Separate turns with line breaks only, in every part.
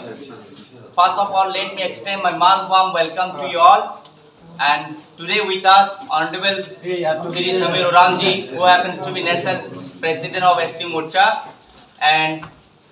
First of all, let me extend my warm welcome to you all. And today with us, Honorable Shri Samir Oranji, who happens to be National President of ST Morcha. And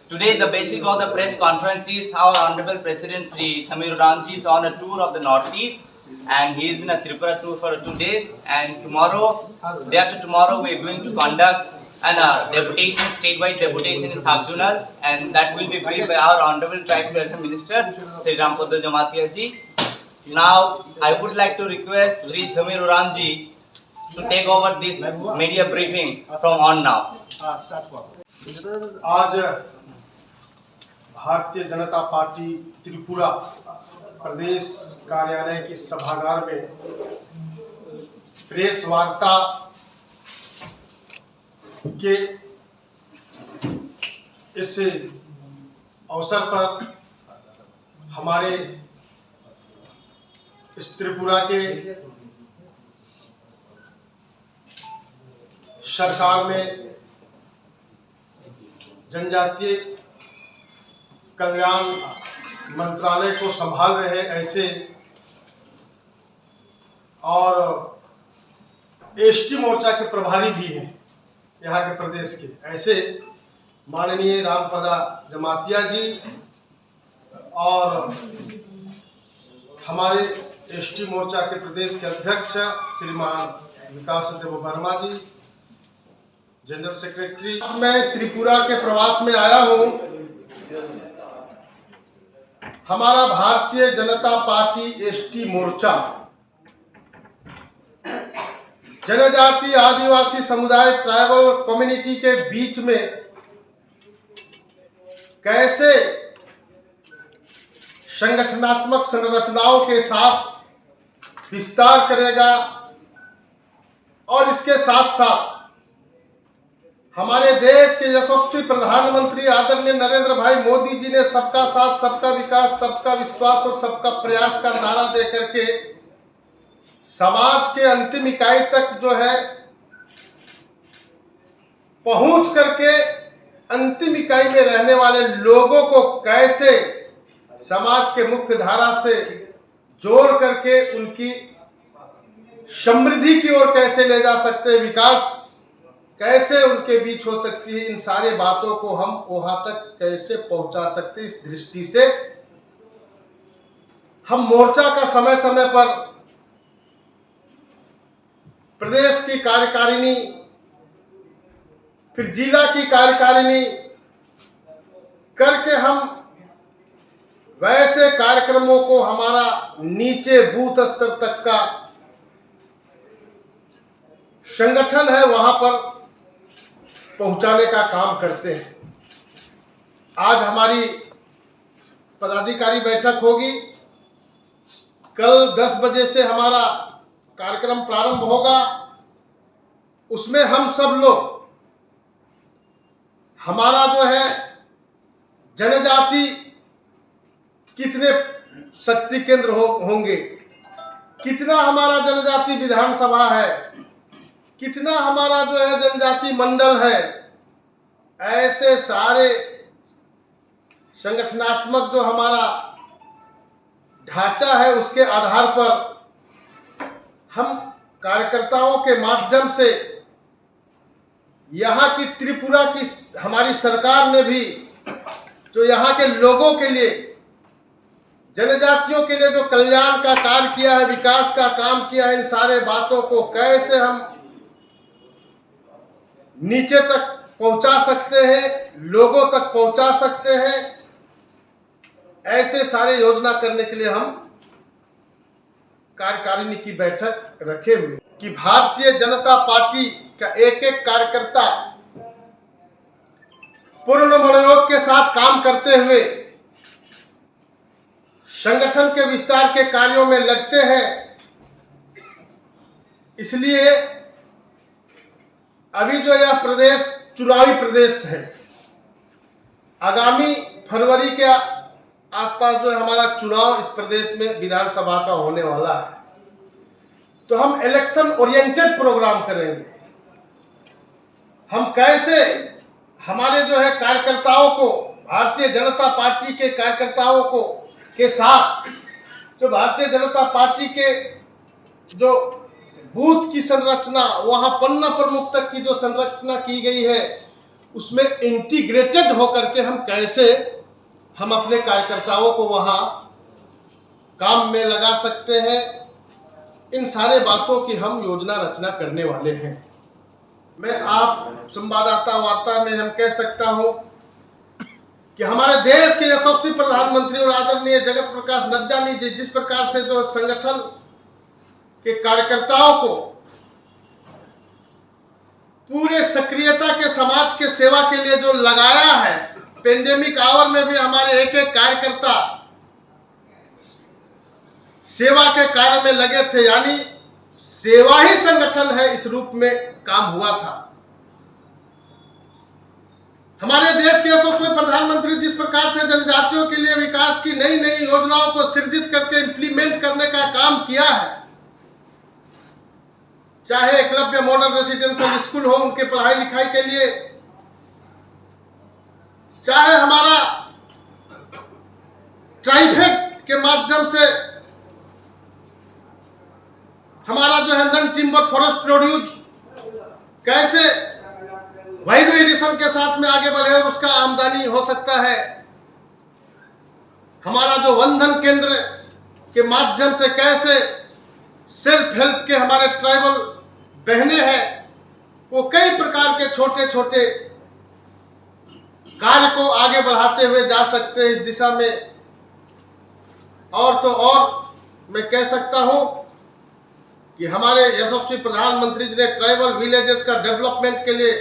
today the basic of the press conference is our Honorable President Shri Samir Oranji is on a tour of the Northeast. And he is in a Tripura tour for 2 days. And tomorrow, day after tomorrow, we are going to conduct a deputation, statewide deputation in Sabzunal, and that will be briefed by our Honorable Tribal Welfare Minister, Sri Rampadar Jamatia ji. Now, I would like to request Sri Samir Oranji to take over this media briefing from on now.
आज Bharatiya Janata party Tripura प्रदेश कार्यालय की सभागार में press वार्ता के इस अवसर पर हमारे इस त्रिपुरा के सरकार में जनजातीय कल्याण मंत्रालय को संभाल रहे ऐसे और एसटी मोर्चा के प्रभारी भी हैं यहाँ के प्रदेश के ऐसे माननीय रामपदा जमातिया जी और हमारे एसटी मोर्चा के प्रदेश के अध्यक्ष श्रीमान विकास देव वर्मा जी, जनरल सेक्रेटरी। मैं त्रिपुरा के प्रवास में आया हूँ। हमारा भारतीय जनता पार्टी एसटी मोर्चा जनजाति आदिवासी समुदाय ट्राइबल कम्युनिटी के बीच में कैसे संगठनात्मक संरचनाओं के साथ विस्तार करेगा और इसके साथ साथ हमारे देश के यशस्वी प्रधानमंत्री आदरणीय नरेंद्र भाई मोदी जी ने सबका साथ, सबका विकास, सबका विश्वास और सबका प्रयास का नारा देकर के समाज के अंतिम इकाई तक जो है पहुंच करके अंतिम इकाई में रहने वाले लोगों को कैसे समाज के मुख्य धारा से जोड़ करके उनकी समृद्धि की ओर कैसे ले जा सकते हैं, विकास कैसे उनके बीच हो सकती है, इन सारे बातों को हम वहां तक कैसे पहुंचा सकते हैं, इस दृष्टि से हम मोर्चा का समय समय पर प्रदेश की कार्यकारिणी, फिर जिला की कार्यकारिणी करके हम वैसे कार्यक्रमों को हमारा नीचे बूथ स्तर तक का संगठन है वहां पर पहुंचाने का काम करते हैं। आज हमारी पदाधिकारी बैठक होगी। कल 10 बजे से हमारा कार्यक्रम प्रारंभ होगा। उसमें हम सब लोग हमारा जो है जनजाति कितने शक्ति केंद्र होंगे, कितना हमारा जनजाति विधानसभा है, कितना हमारा जो है जनजाति मंडल है, ऐसे सारे संगठनात्मक जो हमारा ढांचा है उसके आधार पर हम कार्यकर्ताओं के माध्यम से यहाँ की त्रिपुरा की हमारी सरकार ने भी जो यहाँ के लोगों के लिए, जनजातियों के लिए जो कल्याण का कार्य किया है, विकास का काम किया है, इन सारे बातों को कैसे हम नीचे तक पहुंचा सकते हैं, लोगों तक पहुंचा सकते हैं, ऐसे सारे योजना करने के लिए हम कार्यकारिणी की बैठक रखे हुए कि भारतीय जनता पार्टी का एक एक कार्यकर्ता पूर्ण मनोयोग के साथ काम करते हुए संगठन के विस्तार के कार्यों में लगते हैं। इसलिए अभी जो यह प्रदेश चुनावी प्रदेश है, आगामी फरवरी के आसपास जो है हमारा चुनाव इस प्रदेश में विधानसभा का होने वाला है, तो हम इलेक्शन ओरिएंटेड प्रोग्राम करेंगे। हम कैसे हमारे जो है कार्यकर्ताओं को भारतीय जनता पार्टी के कार्यकर्ताओं को के साथ जो भारतीय जनता पार्टी के जो बूथ की संरचना, वहां पन्ना प्रमुख तक की जो संरचना की गई है, उसमें इंटीग्रेटेड होकर के हम कैसे हम अपने कार्यकर्ताओं को वहां काम में लगा सकते हैं, इन सारे बातों की हम योजना रचना करने वाले हैं। मैं आप संवाददाता वार्ता में हम कह सकता हूं कि हमारे देश के यशस्वी प्रधानमंत्री और आदरणीय जगत प्रकाश नड्डा जी जिस प्रकार से जो संगठन के कार्यकर्ताओं को पूरे सक्रियता के समाज के सेवा के लिए जो लगाया है, पेंडेमिक आवर में भी हमारे एक एक कार्यकर्ता सेवा के कार्य में लगे थे, यानी सेवा ही संगठन है, इस रूप में काम हुआ था। हमारे देश के यशस्वी प्रधानमंत्री जिस प्रकार से जनजातियों के लिए विकास की नई नई योजनाओं को सृजित करके इंप्लीमेंट करने का काम किया है, चाहे एकलव्य मॉडल रेसिडेंशियल स्कूल हो उनके पढ़ाई लिखाई के लिए, चाहे हमारा ट्राइफेड के माध्यम से हमारा जो है नन टिम्बर फॉरेस्ट प्रोड्यूस कैसे वैल्यू एडिशन के साथ में आगे बढ़े और उसका आमदनी हो सकता है, हमारा जो वंदन केंद्र के माध्यम से कैसे सेल्फ हेल्प के हमारे ट्राइबल बहनें हैं वो कई प्रकार के छोटे छोटे कार्य को आगे बढ़ाते हुए जा सकते हैं इस दिशा में। और तो और मैं कह सकता हूं कि हमारे यशस्वी प्रधानमंत्री जी ने ट्राइबल विलेजेस का डेवलपमेंट के लिए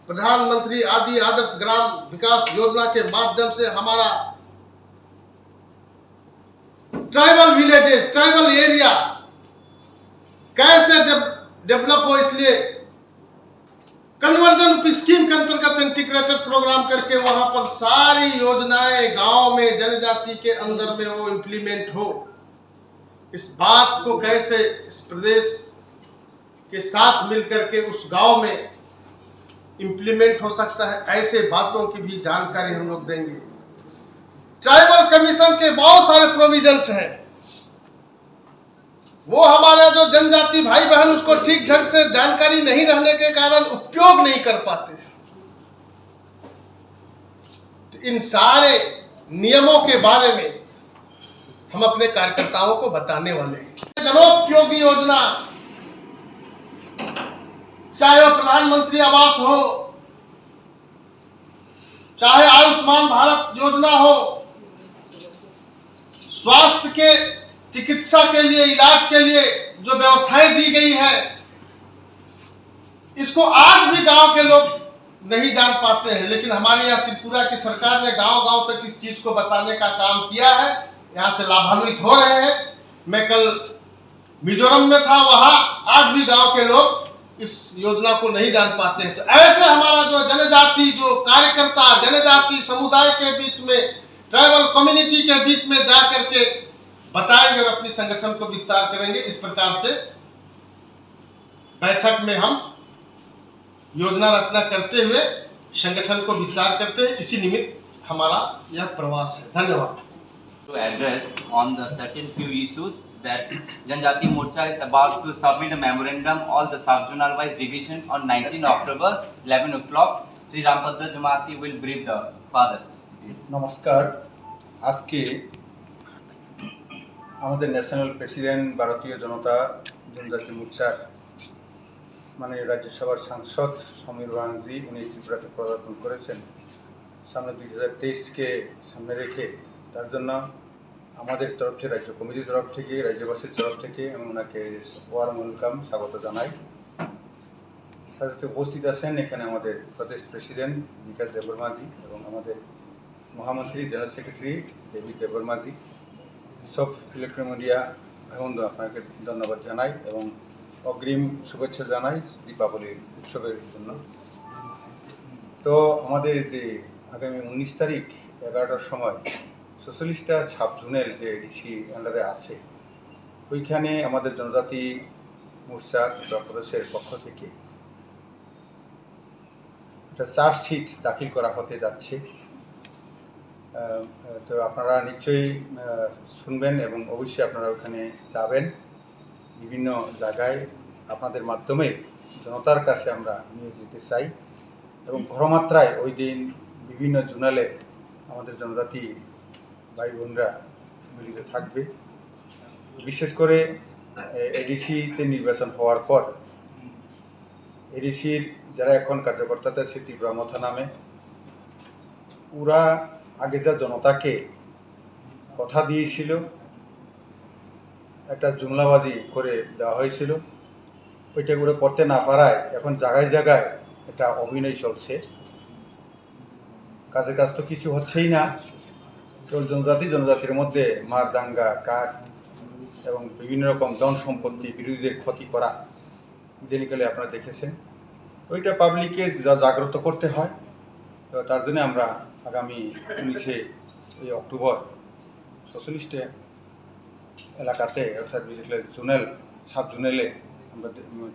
प्रधानमंत्री आदि आदर्श ग्राम विकास योजना के माध्यम से हमारा ट्राइबल विलेजेस, ट्राइबल एरिया कैसे डेवलप हो, इसलिए कन्वर्जन स्कीम के अंतर्गत इंटीग्रेटेड प्रोग्राम करके वहां पर सारी योजनाएं गांव में जनजाति के अंदर में वो इंप्लीमेंट हो, इस बात को कैसे इस प्रदेश के साथ मिलकर के उस गांव में इंप्लीमेंट हो सकता है, ऐसे बातों की भी जानकारी हम लोग देंगे। ट्राइबल कमीशन के बहुत सारे प्रोविजंस हैं, वो हमारा जो जनजाति भाई बहन उसको ठीक ढंग से जानकारी नहीं रहने के कारण उपयोग नहीं कर पाते। तो इन सारे नियमों के बारे में हम अपने कार्यकर्ताओं को बताने वाले हैं। जनोपयोगी योजना, चाहे वो प्रधानमंत्री आवास हो, चाहे आयुष्मान भारत योजना हो, स्वास्थ्य के चिकित्सा के लिए, इलाज के लिए जो व्यवस्थाएं दी गई है, इसको आज भी गांव के लोग नहीं जान पाते हैं, लेकिन हमारे यहाँ त्रिपुरा की सरकार ने गांव गांव तक इस चीज को बताने का काम किया है, यहाँ से लाभान्वित हो रहे हैं। मैं कल मिजोरम में था, वहां आज भी गांव के लोग इस योजना को नहीं जान पाते हैं। तो ऐसे हमारा जो जनजाति जो कार्यकर्ता जनजाति समुदाय के बीच में, ट्राइबल कम्युनिटी के बीच में जा करके बताएंगे और अपनी संगठन को विस्तार करेंगे। इस प्रकार से बैठक में हम योजना रचना करते हुए संगठन को विस्तार करते हैं, इसी निमित्त हमारा यह प्रवास है। धन्यवाद।
To address on the certain few issues that Janjati Morcha is about to submit a memorandum all the sub-zonal wise division on 19 October 11 o'clock. Sri Rampatha Jamati will brief the father.
নমস্কার। আজকে আমাদের national president ভারতীয় জনতা জনজাতি মোর্চার মানে রাজ্যসভার সাংসদ সমীর ওরাংজি উনি ত্রিপুরাতে পদার্পণ করেছেন। সামনে 2023কে সামনে রেখে তার জন্য আমাদের তরফ থেকে, রাজ্য কমিটির তরফ থেকে, রাজ্যবাসীর তরফ থেকে আমি ওনাকে ওয়ার্ম ওয়েলকাম স্বাগত জানাই। তার সাথে উপস্থিত আছেন এখানে আমাদের প্রদেশ প্রেসিডেন্ট বিকাশ দেববর্মাজি এবং আমাদের মহামন্ত্রী জেনারেল সেক্রেটারি দেবিক দেববর্মাজি। সব ইলেকট্রনিক মিডিয়া বন্ধু আপনাকে ধন্যবাদ জানাই এবং অগ্রিম শুভেচ্ছা জানাই দীপাবলির উৎসবের জন্য। তো আমাদের যে আগামী 19 তারিখ 11টার সময় 46টা সাব জোনের যে এডিসি আন্ডারে আছে, ওইখানে আমাদের জনজাতি মোর্চা ত্রিপুরা প্রদেশের পক্ষ থেকে একটা চার্জশিট দাখিল করা হতে যাচ্ছে। তো আপনারা নিশ্চয়ই শুনবেন এবং অবশ্যই আপনারা ওখানে যাবেন। বিভিন্ন জায়গায় আপনাদের মাধ্যমে জনতার কাছে আমরা নিয়ে যেতে চাই এবং বড়মাত্রায় ওই দিন বিভিন্ন জোনালে আমাদের জনজাতি ভাই বোনরা মিলিত থাকবে। বিশেষ করে এডিসিতে নির্বাচন হওয়ার পর এডিসির যারা এখন কার্যকর্তাতে আছে তীব্রমথা নামে, ওরা আগে যা জনতাকে কথা দিয়েছিল, একটা জুমলাবাজি করে দেওয়া হয়েছিল, ওইটা করে করতে না পারায় এখন জায়গায় জায়গায় একটা অভিনয় চলছে। কাজের কাজ তো কিছু হচ্ছেই না, কেবল জনজাতির মধ্যে মার দাঙ্গা কাঠ এবং বিভিন্ন রকম ধন সম্পত্তি বিরোধীদের ক্ষতি করা ইদানিকালে আপনারা দেখেছেন। ওইটা পাবলিককে জাগ্রত করতে হয়। তো তার জন্য আমরা আগামী 19 অক্টোবর 46টা এলাকাতে অর্থাৎ বিশেষ করে জোনাল সাব জোনালে আমরা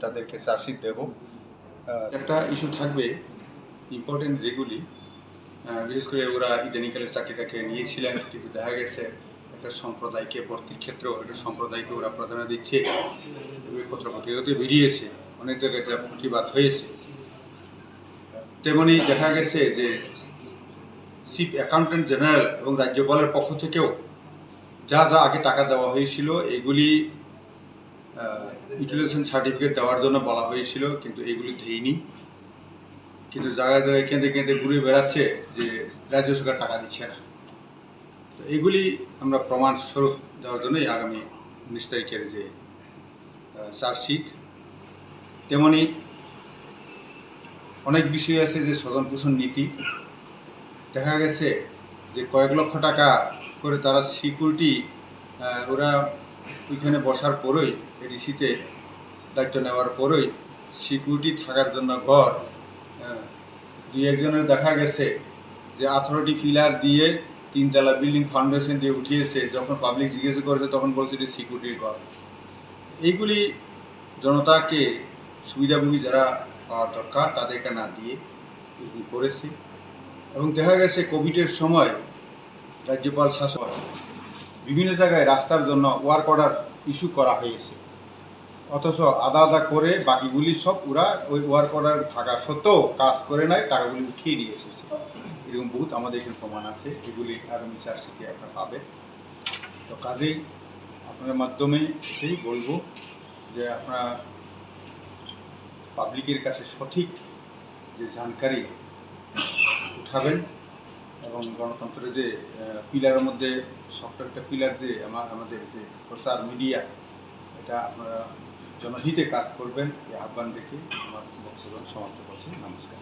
তাদেরকে চার্জশিট দেব। একটা ইস্যু থাকবে ইম্পর্টেন্ট যেগুলি, বিশেষ করে ওরা ইদানিকালে চাকরিটাকে নিয়েছিলেন, কিন্তু দেখা গেছে একটা সম্প্রদায়কে ভর্তির ক্ষেত্রেও একটা সম্প্রদায়কে ওরা প্রাধান্য দিচ্ছে। পত্রপত্রিকাতে বেরিয়েছে, অনেক জায়গায় যা প্রতিবাদ হয়েছে। তেমনি দেখা গেছে যে চিফ অ্যাকাউন্টেন্ট জেনারেল এবং রাজ্যপালের পক্ষ থেকেও যা যা আগে টাকা দেওয়া হয়েছিল এগুলি ইউটিলাইজেশন সার্টিফিকেট দেওয়ার জন্য বলা হয়েছিল, কিন্তু এগুলি দেয়নি। কিন্তু জায়গায় জায়গায় কেঁদে কেঁদে ঘুরে বেড়াচ্ছে যে রাজ্য সরকার টাকা দিচ্ছে না। তো এগুলি আমরা প্রমাণ স্বরূপ দেওয়ার জন্যই আগামী 19 তারিখের যে চার্জশিট। তেমনি অনেক বিষয় আছে যে স্বজন পোষণ নীতি। দেখা গেছে যে কয়েক লক্ষ টাকা করে তারা সিকিউরিটি, ওরা ওইখানে বসার পরেই এডিসিতে দায়িত্ব নেওয়ার পরেই সিকিউরিটি থাকার জন্য ঘর 2-1 দেখা গেছে যে অথরিটি ফিলার দিয়ে 3তলা বিল্ডিং ফাউন্ডেশন দিয়ে উঠিয়েছে। যখন পাবলিক জিজ্ঞেস করেছে তখন বলছে যে সিকিউরিটির ঘর। এইগুলি জনতাকে সুবিধাভোগী যারা পাওয়ার দরকার তাদেরকে না দিয়ে এগুলি করেছে। এবং দেখা গেছে কোভিডের সময় রাজ্যপাল শাসক বিভিন্ন জায়গায় রাস্তার জন্য ওয়ার্ক অর্ডার ইস্যু করা হয়েছে, অথচ আদা আদা করে বাকিগুলি সব ওরা ওই ওয়ার্ক অর্ডার থাকা সত্ত্বেও কাজ করে নাই, টাকাগুলি উঠিয়ে নিয়ে এসেছে। এরকম বহুত আমাদের এখানে প্রমাণ আছে, এগুলি আগামী চার্জশিটে আপনারা পাবেন। তো কাজেই আপনার মাধ্যমে এটাই বলবো যে আপনারা পাবলিকের কাছে সঠিক যে জানকারি উঠাবেন এবং গণতন্ত্রের যে পিলারের মধ্যে একটা পিলার যে আমাদের যে প্রচার মিডিয়া, এটা আপনারা জনহিতে কাজ করবেন এই আহ্বান রেখে আমার বক্তব্য সমাপ্ত করছি। নমস্কার।